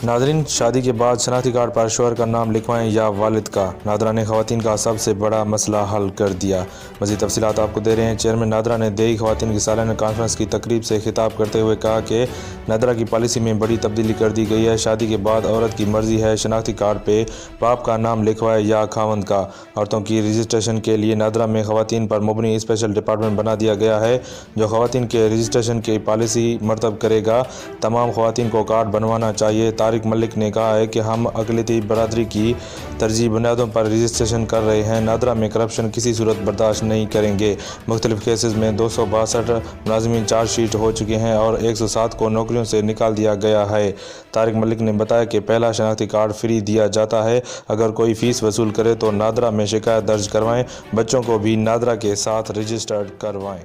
Nadreen, शादी के बाद शनाख्ती कार्ड पर शोहर का नाम लिखवाएं या वालिद का। नादरा ने खवातीन का सबसे बड़ा मसला हल कर दिया। मज़ीद तफसीलात आपको दे रहे हैं। चेयरमैन नादरा ने देही खवातीन की सालाना कॉन्फ्रेंस की तकरीब से खिताब करते हुए कहा कि नादरा की पॉलिसी में बड़ी तब्दीली कर दी गई है। शादी के बाद औरत की मर्जी है शनाख्ती कार्ड पे बाप का नाम लिखवाए या खावंद का। औरतों की रजिस्ट्रेशन के लिए नादरा में खवातीन पर मुबनी स्पेशल डिपार्टमेंट बना दिया गया है जो खवातीन के रजिस्ट्रेशन की पॉलिसी मरतब करेगा। तमाम खवातीन को कार्ड बनवाना चाहिए। तारिक मलिक ने कहा है कि हम अक़लियती बरादरी की तरजीही बुनियादों पर रजिस्ट्रेशन कर रहे हैं। नादरा में करप्शन किसी सूरत बर्दाश्त नहीं करेंगे। मुख्तलिफ केसेस में 262 मुलाजिमीन चार्जशीट हो चुके हैं और 107 को नौकरियों से निकाल दिया गया है। तारिक मलिक ने बताया कि पहला शनाख्ती कार्ड फ्री दिया जाता है। अगर कोई फ़ीस वसूल करे तो नादरा में शिकायत दर्ज करवाएं। बच्चों को भी नादरा के साथ रजिस्टर्ड करवाएं।